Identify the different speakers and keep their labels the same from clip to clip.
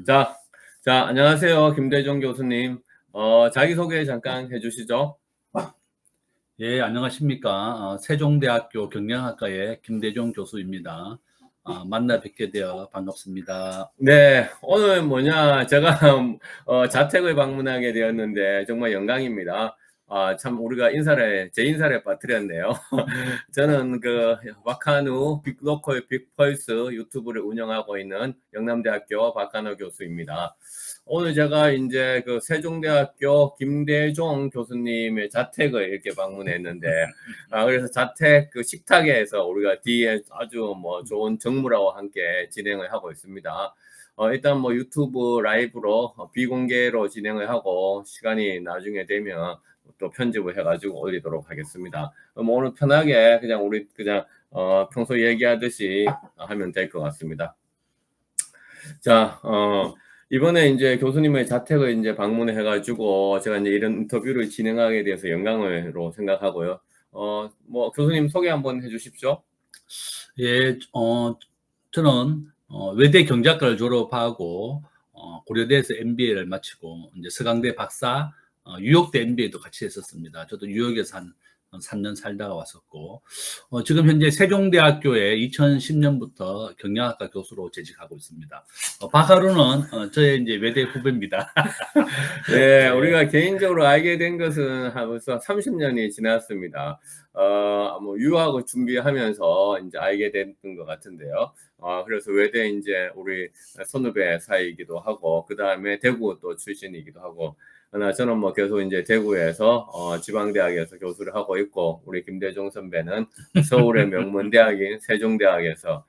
Speaker 1: 자, 안녕하세요. 김대중 교수님. 자기소개 잠깐 해주시죠.
Speaker 2: 예, 안녕하십니까. 세종대학교 경영학과의 김대중 교수입니다. 만나 뵙게 되어 반갑습니다.
Speaker 1: 네, 오늘 제가 자택을 방문하게 되었는데 정말 영광입니다. 참 우리가 제 인사를 빠뜨렸네요. 저는 그 박한우 빅로컬 빅펄스 유튜브를 운영하고 있는 영남대학교 박한우 교수입니다. 오늘 제가 이제 그 세종대학교 김대중 교수님의 자택을 이렇게 방문했는데, 그래서 자택 그 식탁에서 우리가 뒤에 아주 좋은 정무라와 함께 진행을 하고 있습니다. 일단 유튜브 라이브로 비공개로 진행을 하고 시간이 나중에 되면 또 편집을 해가지고 올리도록 하겠습니다. 오늘 편하게 우리 평소 얘기하듯이 하면 될 것 같습니다. 자, 이번에 이제 교수님의 자택을 이제 방문해 가지고 제가 이제 이런 인터뷰를 진행하게 돼서 영광으로 생각하고요. 교수님 소개 한번 해주십시오.
Speaker 2: 예, 저는 외대 경제학과를 졸업하고 고려대에서 MBA를 마치고 이제 서강대 박사, 뉴욕대 MBA도 같이 했었습니다. 저도 뉴욕에서 한 3년 살다가 왔었고, 지금 현재 세종대학교에 2010년부터 경영학과 교수로 재직하고 있습니다. 박하루는 저의 이제 외대 후배입니다.
Speaker 1: 네, 우리가 개인적으로 알게 된 것은 벌써 30년이 지났습니다. 유학을 준비하면서 이제 알게 됐던 것 같은데요. 그래서 외대 이제 우리 선후배 사이이기도 하고, 그 다음에 대구 또 출신이기도 하고, 저는 계속 이제 대구에서 지방대학에서 교수를 하고 있고, 우리 김대중 선배는 서울의 명문대학인 세종대학에서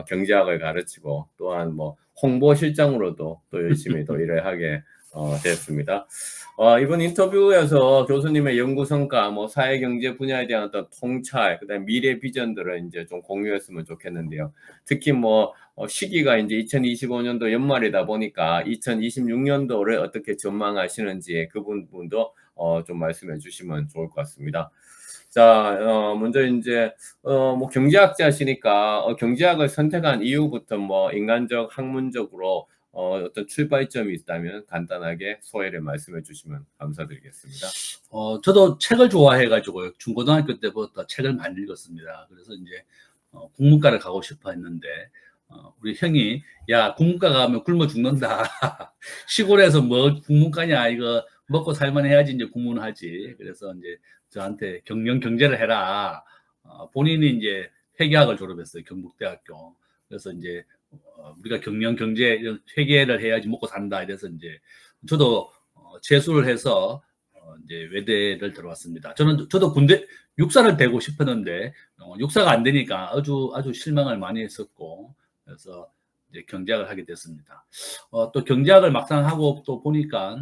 Speaker 1: 경제학을 가르치고, 또한 홍보실장으로도 또 열심히 또 일을 하게 됐습니다. 이번 인터뷰에서 교수님의 연구 성과, 사회경제 분야에 대한 어떤 통찰, 그다음 미래 비전들을 이제 좀 공유했으면 좋겠는데요. 특히 시기가 이제 2025년도 연말이다 보니까 2026년도를 어떻게 전망하시는지 그 부분도 좀 말씀해 주시면 좋을 것 같습니다. 자, 먼저 이제 경제학자시니까 경제학을 선택한 이유부터 인간적, 학문적으로 어떤 출발점이 있다면 간단하게 소회를 말씀해 주시면 감사드리겠습니다.
Speaker 2: 저도 책을 좋아해가지고 중고등학교 때부터 책을 많이 읽었습니다. 그래서 이제 국문과를 가고 싶어 했는데 우리 형이 야 국문과 가면 굶어 죽는다. 시골에서 국문과냐 이거 먹고 살만 해야지 이제 국문을 하지. 그래서 이제 저한테 경제를 해라. 본인이 이제 회계학을 졸업했어요. 경북대학교. 그래서 이제 우리가 경제 회계를 해야지 먹고 산다. 이래서 이제 저도 재수를 해서 이제 외대를 들어왔습니다. 저도 군대 육사를 되고 싶었는데 육사가 안 되니까 아주 실망을 많이 했었고, 그래서 이제 경제학을 하게 됐습니다. 또 경제학을 막상 하고 또 보니까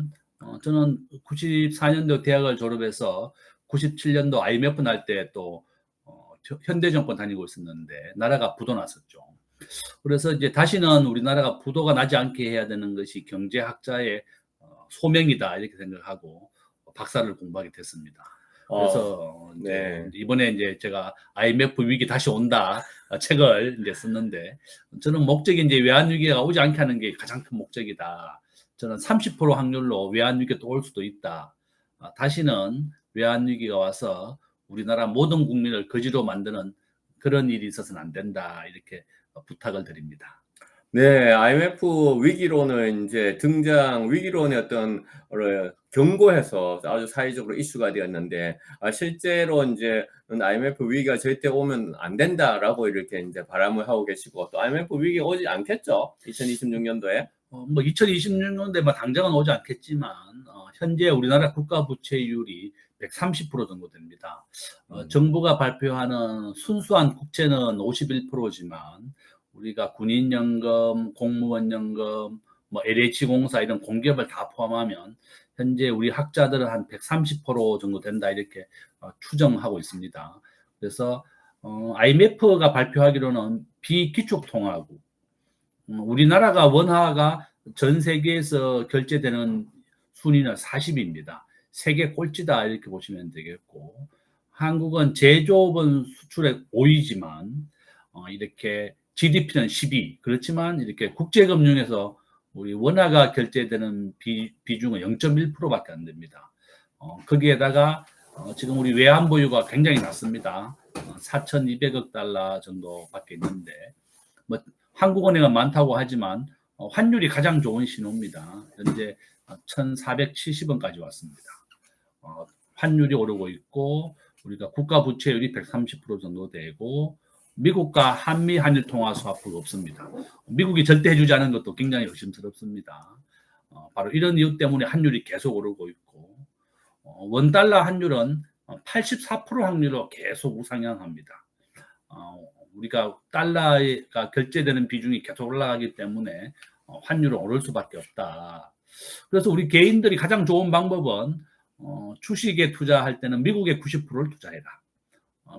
Speaker 2: 저는 94년도 대학을 졸업해서 97년도 IMF 날 때 또 현대정권 다니고 있었는데 나라가 부도 났었죠. 그래서 이제 다시는 우리나라가 부도가 나지 않게 해야 되는 것이 경제학자의 소명이다 이렇게 생각하고 박사를 공부하게 됐습니다. 그래서
Speaker 1: 네.
Speaker 2: 이번에 이제 제가 IMF 위기 다시 온다 책을 이제 썼는데, 저는 목적이 이제 외환 위기가 오지 않게 하는 게 가장 큰 목적이다. 저는 30% 확률로 외환 위기가 또 올 수도 있다. 다시는 외환 위기가 와서 우리나라 모든 국민을 거지로 만드는 그런 일이 있어서는 안 된다. 이렇게 부탁을 드립니다.
Speaker 1: 네, IMF 위기론은 이제 위기론의 어떤 경고해서 아주 사회적으로 이슈가 되었는데, 실제로 이제 IMF 위기가 절대 오면 안 된다라고 이렇게 이제 바람을 하고 계시고, 또 IMF 위기 오지 않겠죠? 2026년도에.
Speaker 2: 2026년도에 당장은 오지 않겠지만 현재 우리나라 국가 부채율이 130% 정도 됩니다. 정부가 발표하는 순수한 국채는 51%지만 우리가 군인연금, 공무원연금, LH공사 이런 공기업을 다 포함하면 현재 우리 학자들은 한 130% 정도 된다 이렇게 추정하고 있습니다. 그래서 IMF가 발표하기로는 비기축통화국, 우리나라가 원화가 전 세계에서 결제되는 순위는 40입니다. 세계 꼴찌다 이렇게 보시면 되겠고, 한국은 제조업은 수출액 5위지만 이렇게 GDP는 12. 그렇지만 이렇게 국제금융에서 우리 원화가 결제되는 비중은 0.1%밖에 안 됩니다. 거기에다가 지금 우리 외환 보유가 굉장히 낮습니다. 4,200억 달러 정도밖에 있는데 뭐 한국은행은 많다고 하지만 환율이 가장 좋은 신호입니다. 현재 1,470원까지 왔습니다. 환율이 오르고 있고 우리가 국가 부채율이 130% 정도 되고 미국과 한미 한일 통화 스와프가 없습니다. 미국이 절대 해주지 않은 것도 굉장히 의심스럽습니다. 바로 이런 이유 때문에 환율이 계속 오르고 있고 원달러 환율은 84% 확률로 계속 우상향합니다. 우리가 달러가 결제되는 비중이 계속 올라가기 때문에 환율은 오를 수밖에 없다. 그래서 우리 개인들이 가장 좋은 방법은 주식에 투자할 때는 미국의 90%를 투자해라.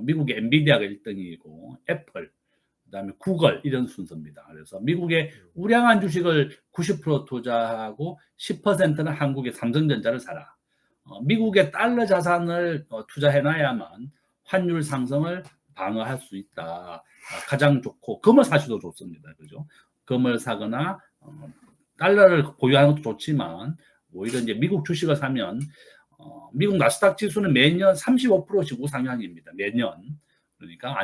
Speaker 2: 미국의 엔비디아가 1등이고 애플, 그다음에 구글 이런 순서입니다. 그래서 미국의 우량한 주식을 90% 투자하고 10%는 한국의 삼성전자를 사라. 미국의 달러 자산을 투자해놔야만 환율 상승을 방어할 수 있다. 가장 좋고 금을 사셔도 좋습니다. 그죠? 금을 사거나 달러를 보유하는 것도 좋지만 오히려 이제 미국 주식을 사면 미국 나스닥 지수는 매년 35%씩 우상향입니다. 매년. 그러니까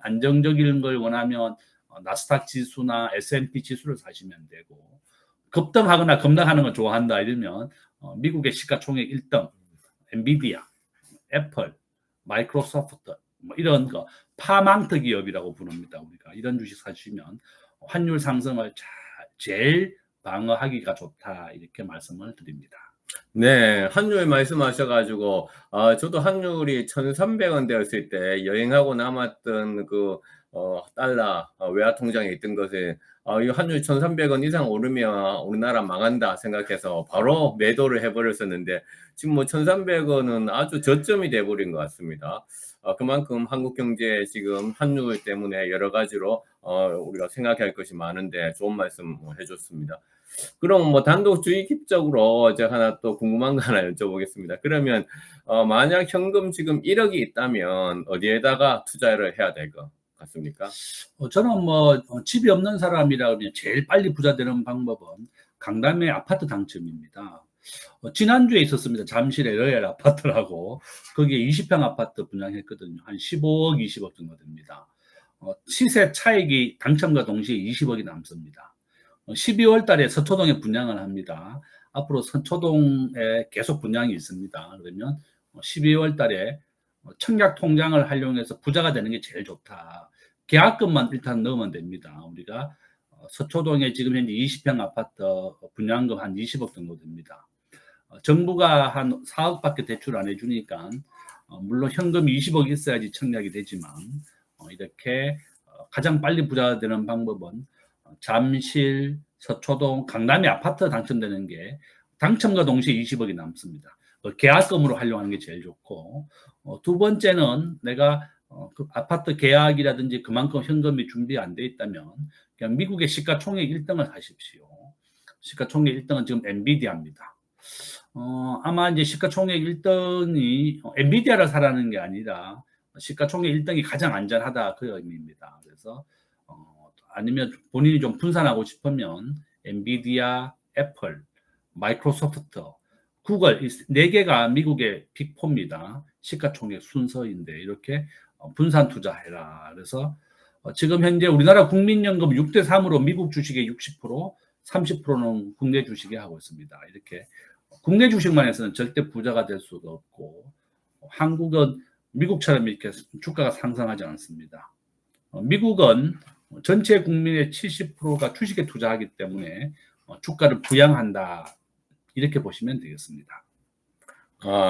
Speaker 2: 안정적인 걸 원하면 나스닥 지수나 S&P 지수를 사시면 되고 급등하거나 급락하는 걸 좋아한다 이러면 미국의 시가총액 1등 엔비디아, 애플, 마이크로소프트 뭐 이런 거 파망트 기업이라고 부릅니다. 우리가 이런 주식 사시면 환율 상승을 제일 방어하기가 좋다 이렇게 말씀을 드립니다.
Speaker 1: 네, 환율 말씀하셔가지고, 저도 환율이 1,300원 되었을 때 여행하고 남았던 달러, 외화 통장에 있던 것에, 이 환율 1,300원 이상 오르면 우리나라 망한다 생각해서 바로 매도를 해버렸었는데, 지금 뭐 1,300원은 아주 저점이 돼버린 것 같습니다. 그만큼 한국 경제 지금 환율 때문에 여러 가지로, 우리가 생각할 것이 많은데 좋은 말씀 해줬습니다. 그럼 뭐 단독 주식적으로 제가 하나 또 궁금한 거 하나 여쭤보겠습니다. 그러면 만약 현금 지금 1억이 있다면 어디에다가 투자를 해야 될 것 같습니까?
Speaker 2: 저는 뭐 집이 없는 사람이라면 제일 빨리 부자 되는 방법은 강남의 아파트 당첨입니다. 지난주에 있었습니다. 잠실의 로얄 아파트라고 거기에 20평 아파트 분양했거든요. 한 15억, 20억 정도 됩니다. 시세 차익이 당첨과 동시에 20억이 남습니다. 12월 달에 서초동에 분양을 합니다. 앞으로 서초동에 계속 분양이 있습니다. 그러면 12월 달에 청약 통장을 활용해서 부자가 되는 게 제일 좋다. 계약금만 일단 넣으면 됩니다. 우리가 서초동에 지금 현재 20평 아파트 분양금 한 20억 정도 됩니다. 정부가 한 4억밖에 대출 안 해주니까 물론 현금 20억 있어야지 청약이 되지만 이렇게 가장 빨리 부자가 되는 방법은 잠실, 서초동, 강남의 아파트 당첨되는 게 당첨과 동시에 20억이 남습니다. 계약금으로 활용하는 게 제일 좋고 두 번째는 내가 그 아파트 계약이라든지 그만큼 현금이 준비 안 돼 있다면 그냥 미국의 시가총액 1등을 하십시오. 시가총액 1등은 지금 엔비디아입니다. 아마 이제 시가총액 1등이 엔비디아를 사라는 게 아니라 시가총액 1등이 가장 안전하다 그 의미입니다. 그래서 아니면 본인이 좀 분산하고 싶으면 엔비디아, 애플, 마이크로소프트, 구글 이 4개가 미국의 빅4입니다. 시가총액 순서인데 이렇게 분산 투자해라. 그래서 지금 현재 우리나라 국민연금 6대3으로 미국 주식의 60%, 30%는 국내 주식에 하고 있습니다. 이렇게 국내 주식만 해서는 절대 부자가 될 수가 없고 한국은 미국처럼 이렇게 주가가 상승하지 않습니다. 미국은 전체 국민의 70%가 주식에 투자하기 때문에 주가를 부양한다. 이렇게 보시면 되겠습니다.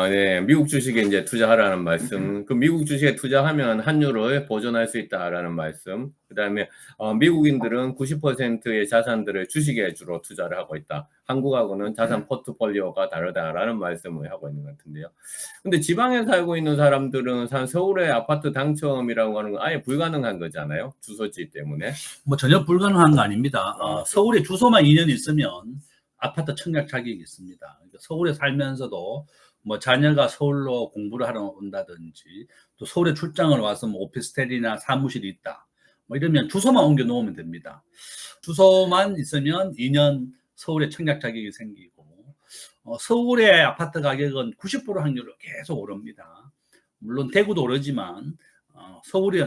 Speaker 1: 네. 미국 주식에 이제 투자하라는 말씀. 그 미국 주식에 투자하면 환율을 보존할 수 있다라는 말씀. 그다음에 미국인들은 90%의 자산들을 주식에 주로 투자를 하고 있다. 한국하고는 자산 포트폴리오가 다르다라는 말씀을 하고 있는 것 같은데요. 근데 지방에 살고 있는 사람들은 서울의 아파트 당첨이라고 하는 건 아예 불가능한 거잖아요. 주소지 때문에.
Speaker 2: 뭐 전혀 불가능한 거 아닙니다. 서울에 주소만 2년 있으면 아파트 청약 자격이 있습니다. 그러니까 서울에 살면서도 뭐 자녀가 서울로 공부를 하러 온다든지 또 서울에 출장을 와서 뭐 오피스텔이나 사무실이 있다. 뭐 이러면 주소만 옮겨 놓으면 됩니다. 주소만 있으면 2년 서울에 청약 자격이 생기고 서울의 아파트 가격은 90% 확률로 계속 오릅니다. 물론 대구도 오르지만 서울이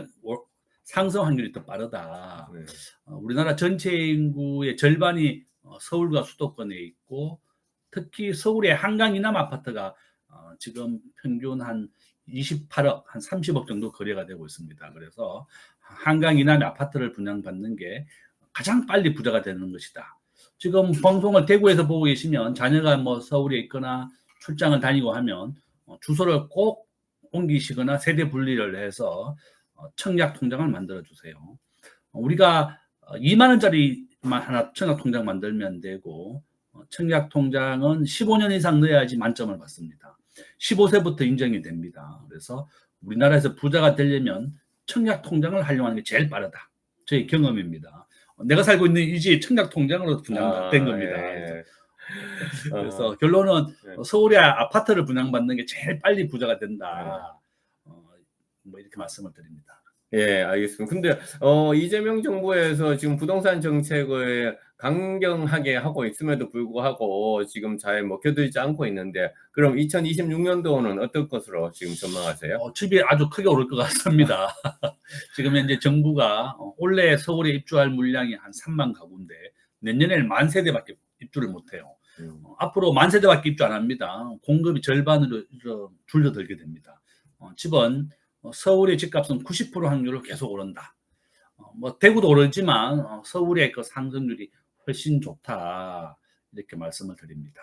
Speaker 2: 상승 확률이 더 빠르다.
Speaker 1: 네.
Speaker 2: 우리나라 전체 인구의 절반이 서울과 수도권에 있고 특히 서울의 한강 이남 아파트가 지금 평균 한 28억, 한 30억 정도 거래가 되고 있습니다. 그래서 한강 이남의 아파트를 분양받는 게 가장 빨리 부자가 되는 것이다. 지금 방송을 대구에서 보고 계시면 자녀가 뭐 서울에 있거나 출장을 다니고 하면 주소를 꼭 옮기시거나 세대 분리를 해서 청약 통장을 만들어 주세요. 우리가 2만 원짜리만 하나 청약 통장 만들면 되고 청약 통장은 15년 이상 넣어야지 만점을 받습니다. 15세부터 인정이 됩니다. 그래서 우리나라에서 부자가 되려면 청약 통장을 활용하는 게 제일 빠르다. 저희 경험입니다. 내가 살고 있는 이 집 청약 통장으로 분양된 겁니다.
Speaker 1: 예.
Speaker 2: 그래서 결론은
Speaker 1: 네.
Speaker 2: 서울의 아파트를 분양받는 게 제일 빨리 부자가 된다. 뭐 이렇게 말씀을 드립니다.
Speaker 1: 예, 알겠습니다. 근데 이재명 정부에서 지금 부동산 정책을 강경하게 하고 있음에도 불구하고 지금 잘 먹혀들지 않고 있는데, 그럼 2026년도는 어떨 것으로 지금 전망하세요?
Speaker 2: 집이 아주 크게 오를 것 같습니다. 지금 현재 정부가 올해 서울에 입주할 물량이 한 3만 가구인데 내년에는 만 세대밖에 입주를 못해요. 앞으로 만 세대밖에 입주 안 합니다. 공급이 절반으로 줄어들게 됩니다. 집은 서울의 집값은 90% 확률로 계속 오른다. 뭐 대구도 오르지만 서울의 그 상승률이 훨씬 좋다. 이렇게 말씀을 드립니다.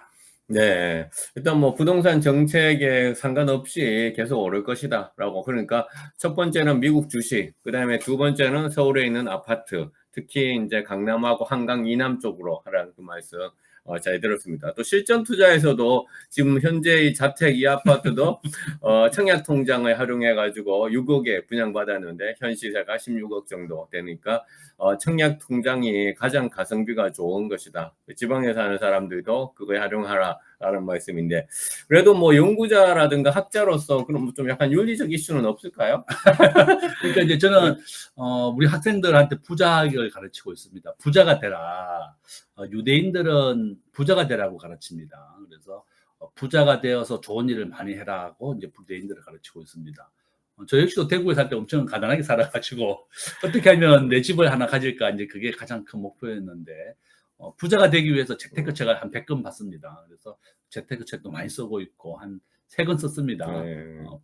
Speaker 1: 네, 일단 뭐 부동산 정책에 상관없이 계속 오를 것이다라고. 그러니까 첫 번째는 미국 주식, 그다음에 두 번째는 서울에 있는 아파트, 특히 이제 강남하고 한강 이남 쪽으로 하라는 그 말씀 잘 들었습니다. 또 실전 투자에서도 지금 현재 이 자택 이 아파트도 청약 통장을 활용해 가지고 6억에 분양받았는데 현 시세가 16억 정도 되니까 청약 통장이 가장 가성비가 좋은 것이다. 지방에 사는 사람들도 그걸 활용하라라는 말씀인데, 그래도 뭐 연구자라든가 학자로서 그럼 좀 약간 윤리적 이슈는 없을까요?
Speaker 2: 그러니까 이제 저는 우리 학생들한테 부자학을 가르치고 있습니다. 부자가 되라. 유대인들은 부자가 되라고 가르칩니다. 그래서 부자가 되어서 좋은 일을 많이 해라고 이제 유대인들을 가르치고 있습니다. 저 역시도 대구에 살 때 엄청 가난하게 살아가지고 어떻게 하면 내 집을 하나 가질까, 이제 그게 가장 큰 목표였는데 부자가 되기 위해서 재테크책을 한 100권 받습니다. 그래서 재테크책도 많이 쓰고 있고 한 3권 썼습니다.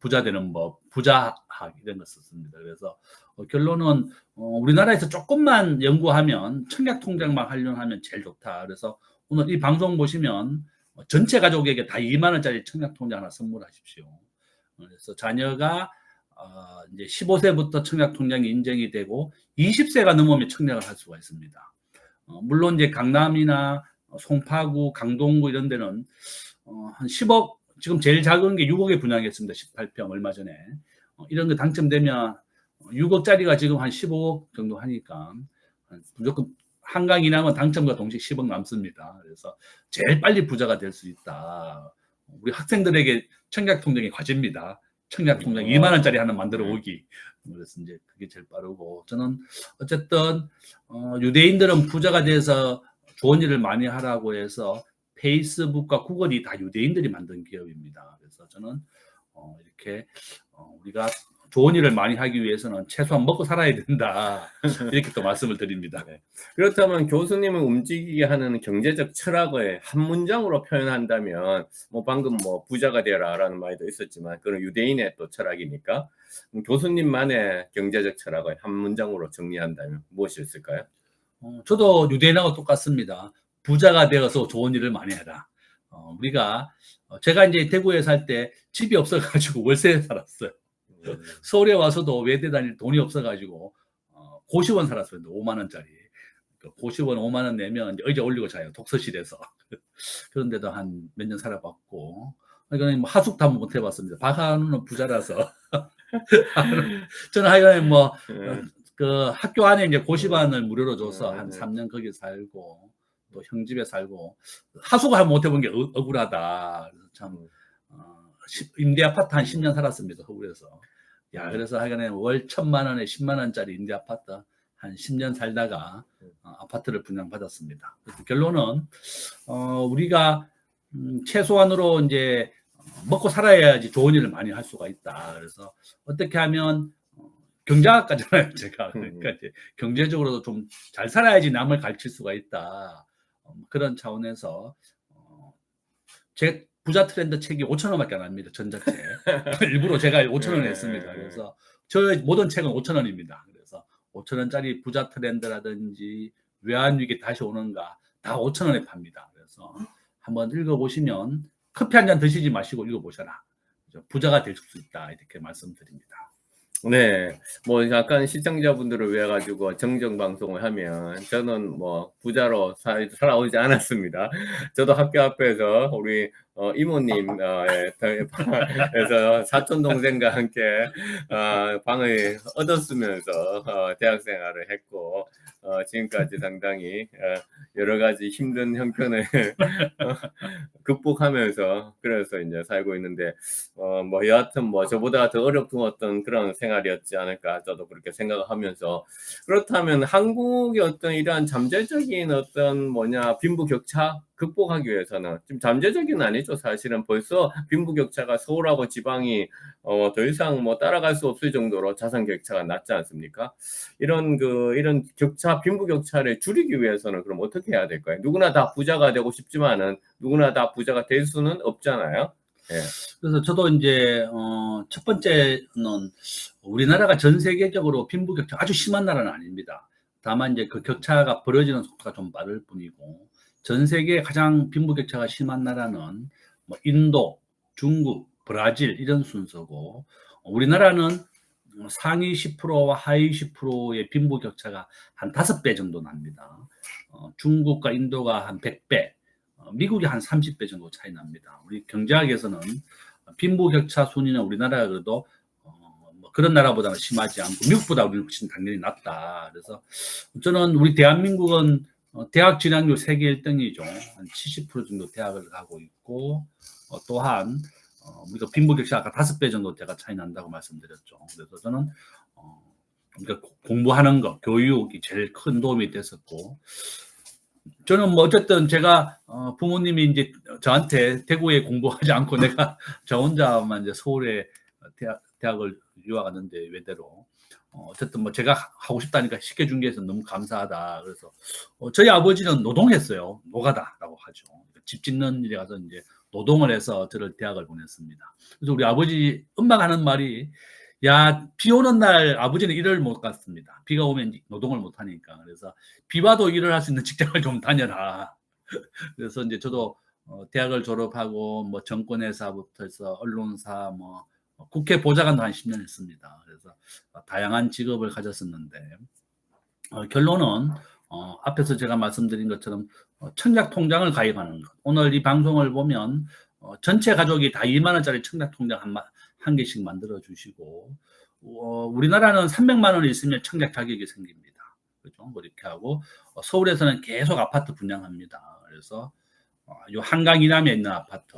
Speaker 2: 부자 되는 법, 부자학 이런 거 썼습니다. 그래서 결론은 우리나라에서 조금만 연구하면 청약 통장만 활용하면 제일 좋다. 그래서 오늘 이 방송 보시면 전체 가족에게 다 2만 원짜리 청약 통장 하나 선물하십시오. 그래서 자녀가 이제 15세부터 청약 통장이 인정이 되고 20세가 넘으면 청약을 할 수가 있습니다. 물론 이제 강남이나 송파구, 강동구 이런 데는 한 10억, 지금 제일 작은 게 6억에 분양했습니다. 18평 얼마 전에. 이런 거 당첨되면 6억짜리가 지금 한 15억 정도 하니까 무조건 한강 이남은 당첨과 동시에 10억 남습니다. 그래서 제일 빨리 부자가 될 수 있다. 우리 학생들에게 청약 통장이 과제입니다. 청약 통장 2만 원짜리 하나 만들어 오기. 그래서 이제 그게 제일 빠르고, 저는 어쨌든 유대인들은 부자가 돼서 좋은 일을 많이 하라고 해서 페이스북과 구글이 다 유대인들이 만든 기업입니다. 그래서 저는 이렇게 우리가 좋은 일을 많이 하기 위해서는 최소한 먹고 살아야 된다. 이렇게 또 말씀을 드립니다.
Speaker 1: 네. 그렇다면 교수님을 움직이게 하는 경제적 철학을 한 문장으로 표현한다면, 뭐 방금 뭐 부자가 되라라는 말도 있었지만 그런 유대인의 또 철학이니까 교수님만의 경제적 철학을 한 문장으로 정리한다면 무엇이 있을까요?
Speaker 2: 저도 유대인하고 똑같습니다. 부자가 되어서 좋은 일을 많이 해라. 우리가 제가 이제 대구에 살 때 집이 없어가지고 월세에 살았어요. 서울에 와서도 외대 다닐 돈이 없어가지고 고시원 살았어요. 5만 원짜리. 고시원 5만 원 내면 이제 의자 올리고 자요. 독서실에서. 그런데도 한 몇 년 살아봤고, 그러니까 뭐 하숙도 한번 못 해봤습니다. 박한우는 부자라서. 저는 하여간 뭐 그 학교 안에 이제 고시반을 무료로 줘서 한 3년 거기 살고 또 형집에 살고 하숙을 한번 못 해본 게 억울하다. 그래서 참 임대 아파트 한 10년 살았습니다. 서울에서. 야, 그래서 하여간에 월 1,000만 원에 10만 원짜리 임대 아파트 한 10년 살다가 아파트를 분양받았습니다. 그래서 결론은 우리가 최소한으로 이제 먹고 살아야지 좋은 일을 많이 할 수가 있다. 그래서 어떻게 하면 경제학과잖아요, 제가. 그러니까 이제 경제적으로도 좀 잘 살아야지 남을 가르칠 수가 있다. 그런 차원에서 제 부자 트렌드 책이 5,000원밖에 안 합니다. 전자책. 일부러 제가 5,000원 했습니다. 그래서 저의 모든 책은 5,000원입니다. 그래서 5,000원짜리 부자 트렌드라든지 외환위기 다시 오는가 다 5,000원에 팝니다. 그래서 한번 읽어보시면 커피 한 잔 드시지 마시고 읽어보셔라. 부자가 될 수 있다. 이렇게 말씀드립니다.
Speaker 1: 네, 뭐 약간 시청자분들을 위해 가지고 정정 방송을 하면 저는 뭐 부자로 살아오지 않았습니다. 저도 학교 앞에서 우리 이모님에서 사촌 동생과 함께 방을 얻었으면서 대학 생활을 했고 지금까지 상당히 여러 가지 힘든 형편을 극복하면서 그래서 이제 살고 있는데 뭐 여하튼 뭐 저보다 더 어렵던 그런 생활이었지 않을까 저도 그렇게 생각을 하면서 그렇다면 한국의 어떤 이러한 잠재적인 어떤 빈부격차 극복하기 위해서는 좀 잠재적인 아니죠. 사실은 벌써 빈부격차가 서울하고 지방이 더 이상 뭐 따라갈 수 없을 정도로 자산 격차가 낮지 않습니까? 이런 격차, 빈부격차를 줄이기 위해서는 그럼 어떻게 해야 될까요? 누구나 다 부자가 되고 싶지만은 누구나 다 부자가 될 수는 없잖아요. 예.
Speaker 2: 그래서 저도 이제 첫 번째는 우리나라가 전 세계적으로 빈부격차 아주 심한 나라는 아닙니다. 다만 이제 그 격차가 벌어지는 속도가 좀 빠를 뿐이고 전 세계 가장 빈부격차가 심한 나라는 뭐 인도, 중국, 브라질 이런 순서고 우리나라는 상위 10%와 하위 10%의 빈부격차가 한 5배 정도 납니다. 중국과 인도가 한 100배, 미국이 한 30배 정도 차이 납니다. 우리 경제학에서는 빈부격차 순위는 우리나라가 그래도 뭐 그런 나라보다는 심하지 않고 미국보다 우리는 훨씬 당연히 낮다. 그래서 저는 우리 대한민국은 대학 진학률 세계 1등이죠. 한 70% 정도 대학을 가고 있고 또한 우리가 빈부격차 아까 5배 정도 제가 차이 난다고 말씀드렸죠. 그래서 저는 그러니까 공부하는 거, 교육이 제일 큰 도움이 됐었고 저는 뭐 어쨌든 제가 부모님이 이제 저한테 대구에 공부하지 않고 내가 저 혼자만 이제 서울에 대학을 유학 갔는데 외대로 어쨌든 뭐 제가 하고 싶다니까 시켜준 게 있어서 너무 감사하다. 그래서 저희 아버지는 노동했어요. 노가다라고 하죠. 집 짓는 일에 가서 이제 노동을 해서 저를 대학을 보냈습니다. 그래서 우리 아버지 엄마가 하는 말이 야, 비 오는 날 아버지는 일을 못 갔습니다. 비가 오면 노동을 못 하니까. 그래서 비 와도 일을 할 수 있는 직장을 좀 다녀라. 그래서 이제 저도 대학을 졸업하고 뭐 정권회사부터 해서 언론사 뭐 국회 보좌관도 한 10년 했습니다. 그래서 다양한 직업을 가졌었는데 결론은 앞에서 제가 말씀드린 것처럼 청약 통장을 가입하는 것. 오늘 이 방송을 보면 전체 가족이 다 2만 원짜리 청약 통장 한 개씩 만들어 주시고 우리나라는 300만 원이 있으면 청약 자격이 생깁니다. 그죠? 뭐 이렇게 하고 서울에서는 계속 아파트 분양합니다. 그래서 요 한강 이남에 있는 아파트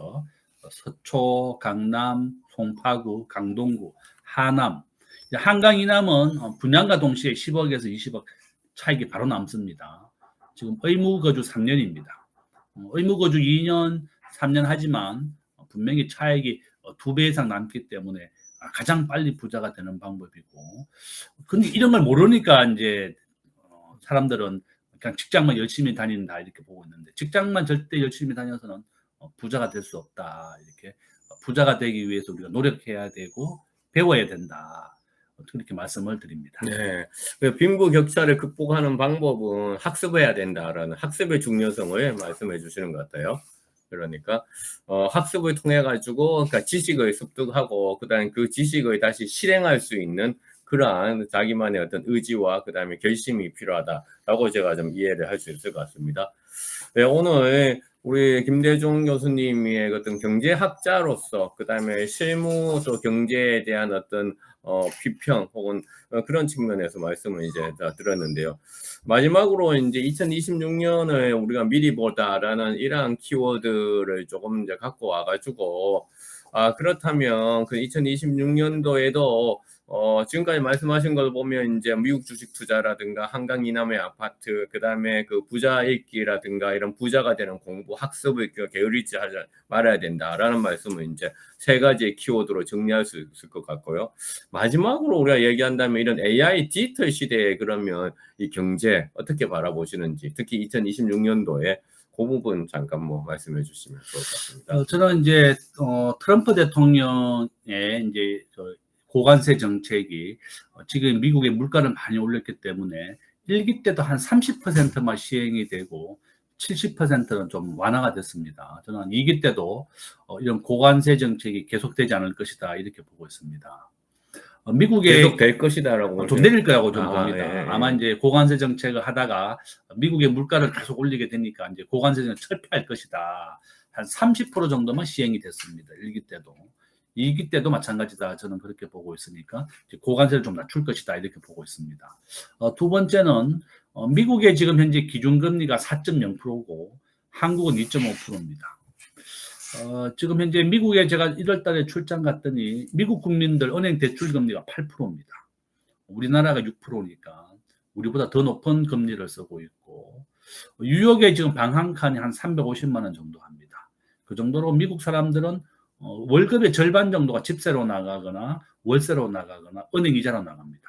Speaker 2: 서초, 강남, 송파구, 강동구, 하남 한강 이남은 분양과 동시에 10억에서 20억 차익이 바로 남습니다. 지금 의무거주 3년입니다. 의무거주 2년, 3년 하지만 분명히 차익이 2배 이상 남기 때문에 가장 빨리 부자가 되는 방법이고 근데 이런 걸 모르니까 이제 사람들은 그냥 직장만 열심히 다닌다 이렇게 보고 있는데 직장만 절대 열심히 다녀서는 부자가 될 수 없다. 이렇게 부자가 되기 위해서 우리가 노력해야 되고 배워야 된다. 그렇게 말씀을 드립니다.
Speaker 1: 네, 빈부격차를 극복하는 방법은 학습해야 된다라는 학습의 중요성을 말씀해 주시는 것 같아요. 그러니까 학습을 통해 가지고 그러니까 지식을 습득하고 그다음에 그 지식을 다시 실행할 수 있는 그러한 자기만의 어떤 의지와 그다음에 결심이 필요하다라고 제가 좀 이해를 할 수 있을 것 같습니다. 네, 오늘 우리 김대중 교수님의 어떤 경제학자로서 그다음에 실무 또 경제에 대한 어떤 비평 혹은 그런 측면에서 말씀을 이제 들었는데요. 마지막으로 이제 2026년을 우리가 미리 보다라는 이러한 키워드를 조금 이제 갖고 와가지고 그렇다면 그 2026년도에도 지금까지 말씀하신 걸 보면 이제 미국 주식 투자라든가 한강 이남의 아파트, 그다음에 그 부자 읽기라든가 이런 부자가 되는 공부, 학습을 게으르지 하지 말아야 된다라는 말씀을 이제 세 가지의 키워드로 정리할 수 있을 것 같고요. 마지막으로 우리가 얘기한다면 이런 AI 디지털 시대에 그러면 이 경제 어떻게 바라보시는지, 특히 2026년도에 그 부분 잠깐 뭐 말씀해 주시면 좋을 것 같습니다.
Speaker 2: 저는 이제 트럼프 대통령의 이제 고관세 정책이 지금 미국의 물가를 많이 올렸기 때문에 1기 때도 한 30%만 시행이 되고 70%는 좀 완화가 됐습니다. 저는 2기 때도 이런 고관세 정책이 계속되지 않을 것이다 이렇게 보고 있습니다. 미국의
Speaker 1: 계속 될 것이다라고
Speaker 2: 좀 내릴 거라고 좀
Speaker 1: 아,
Speaker 2: 봅니다.
Speaker 1: 예, 예.
Speaker 2: 아마 이제 고관세 정책을 하다가 미국의 물가를 계속 올리게 되니까 이제 고관세는 철폐할 것이다. 한 30% 정도만 시행이 됐습니다. 1기 때도. 2기 때도 마찬가지다. 저는 그렇게 보고 있으니까 이제 고관세를 좀 낮출 것이다. 이렇게 보고 있습니다. 두 번째는 미국의 지금 현재 기준금리가 4.0%고 한국은 2.5%입니다. 지금 현재 미국에 제가 1월 달에 출장 갔더니 미국 국민들 은행 대출 금리가 8%입니다. 우리나라가 6%니까 우리보다 더 높은 금리를 쓰고 있고 뉴욕에 지금 방 한 칸이 한 350만 원 정도 합니다. 그 정도로 미국 사람들은 월급의 절반 정도가 집세로 나가거나 월세로 나가거나 은행 이자로 나갑니다.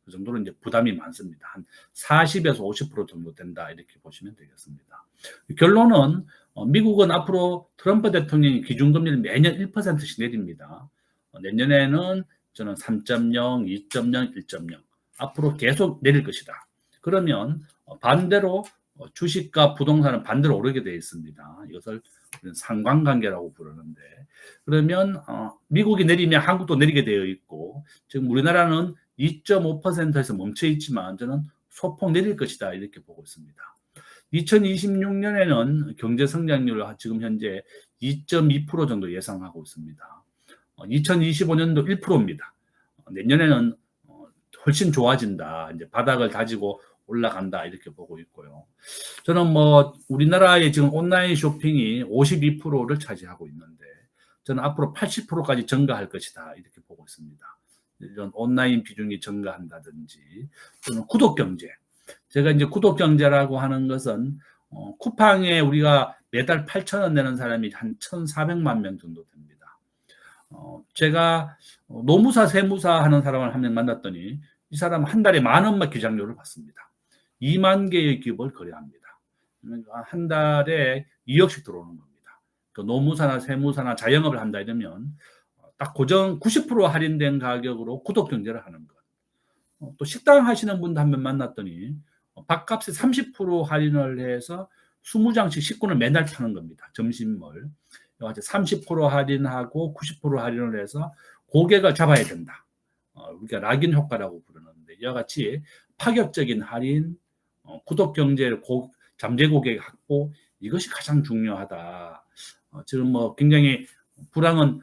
Speaker 2: 그 정도로 이제 부담이 많습니다. 한 40에서 50% 정도 된다 이렇게 보시면 되겠습니다. 결론은 미국은 앞으로 트럼프 대통령이 기준금리를 매년 1%씩 내립니다. 내년에는 저는 3.0, 2.0, 1.0 앞으로 계속 내릴 것이다. 그러면 반대로 주식과 부동산은 반대로 오르게 되어 있습니다. 이것을 상관관계라고 부르는데 그러면 미국이 내리면 한국도 내리게 되어 있고 지금 우리나라는 2.5%에서 멈춰 있지만 저는 소폭 내릴 것이다 이렇게 보고 있습니다. 2026년에는 경제 성장률을 지금 현재 2.2% 정도 예상하고 있습니다. 2025년도 1%입니다. 내년에는 훨씬 좋아진다. 이제 바닥을 다지고 올라간다 이렇게 보고 있고요. 저는 뭐 우리나라의 지금 온라인 쇼핑이 52%를 차지하고 있는데 저는 앞으로 80%까지 증가할 것이다 이렇게 보고 있습니다. 이런 온라인 비중이 증가한다든지 또는 구독 경제. 제가 이제 구독 경제라고 하는 것은 쿠팡에 우리가 매달 8,000원 내는 사람이 한 1,400만 명 정도 됩니다. 제가 노무사 세무사 하는 사람을 한 명 만났더니 이 사람 한 달에 10,000원만 기장료를 받습니다. 2만 개의 기업을 거래합니다. 한 달에 2억씩 들어오는 겁니다. 그 노무사나 세무사나 자영업을 한다 이러면 딱 고정 90% 할인된 가격으로 구독 경제를 하는 것. 또 식당 하시는 분도 한 명 만났더니 밥값에 30% 할인을 해서 20장씩 식권을 매달 파는 겁니다. 점심을. 30% 할인하고 90% 할인을 해서 고객을 잡아야 된다. 우리가 락인 효과라고 부르는데 이와 같이 파격적인 할인, 구독 경제를 잠재 고객 확보 이것이 가장 중요하다. 지금 뭐 굉장히 불황은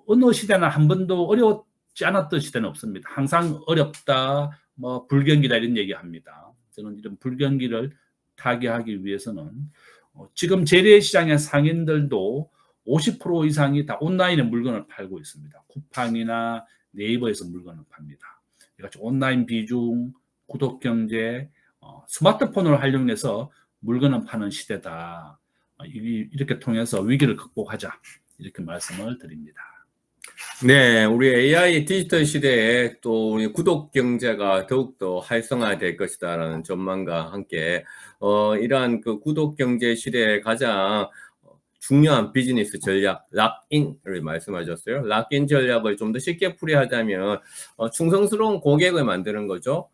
Speaker 2: 어느 시대나 한 번도 어렵지 않았던 시대는 없습니다. 항상 어렵다, 뭐 불경기다 이런 얘기합니다. 저는 이런 불경기를 타개하기 위해서는 지금 재래시장의 상인들도 50% 이상이 다 온라인에 물건을 팔고 있습니다. 쿠팡이나 네이버에서 물건을 팝니다. 이같이 온라인 비중, 구독 경제, 스마트폰을 활용해서 물건을 파는 시대다. 이렇게 통해서 위기를 극복하자. 이렇게 말씀을 드립니다.
Speaker 1: 네, 우리 AI 디지털 시대에 또 우리 구독 경제가 더욱더 활성화될 것이다라는 전망과 함께 이러한 그 구독 경제 시대에 가장 중요한 비즈니스 전략, 락인을 말씀하셨어요. 락인 전략을 좀 더 쉽게 풀이하자면 충성스러운 고객을 만드는 거죠.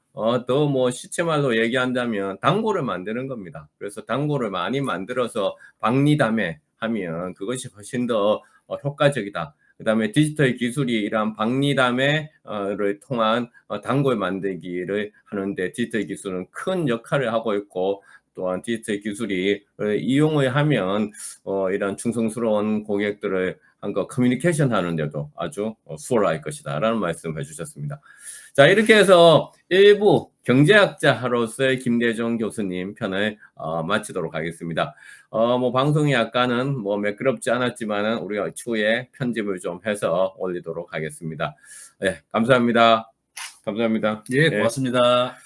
Speaker 1: 더 뭐 시체말로 얘기한다면 단골을 만드는 겁니다. 그래서 단골을 많이 만들어서 박리담회 하면 그것이 훨씬 더 효과적이다. 그 다음에 디지털 기술이 이러한 박리담회를 통한 단골 만들기를 하는데 디지털 기술은 큰 역할을 하고 있고 또한 디지털 기술이 이용을 하면 이런 충성스러운 고객들을 한거 커뮤니케이션 하는데도 아주 수월할 것이다 라는 말씀 해주셨습니다. 자, 이렇게 해서 일부 경제학자로서의 김대중 교수님 편을 마치도록 하겠습니다. 뭐 방송이 약간은 뭐 매끄럽지 않았지만은 우리가 추후에 편집을 좀 해서 올리도록 하겠습니다. 네, 감사합니다. 감사합니다.
Speaker 2: 예, 고맙습니다.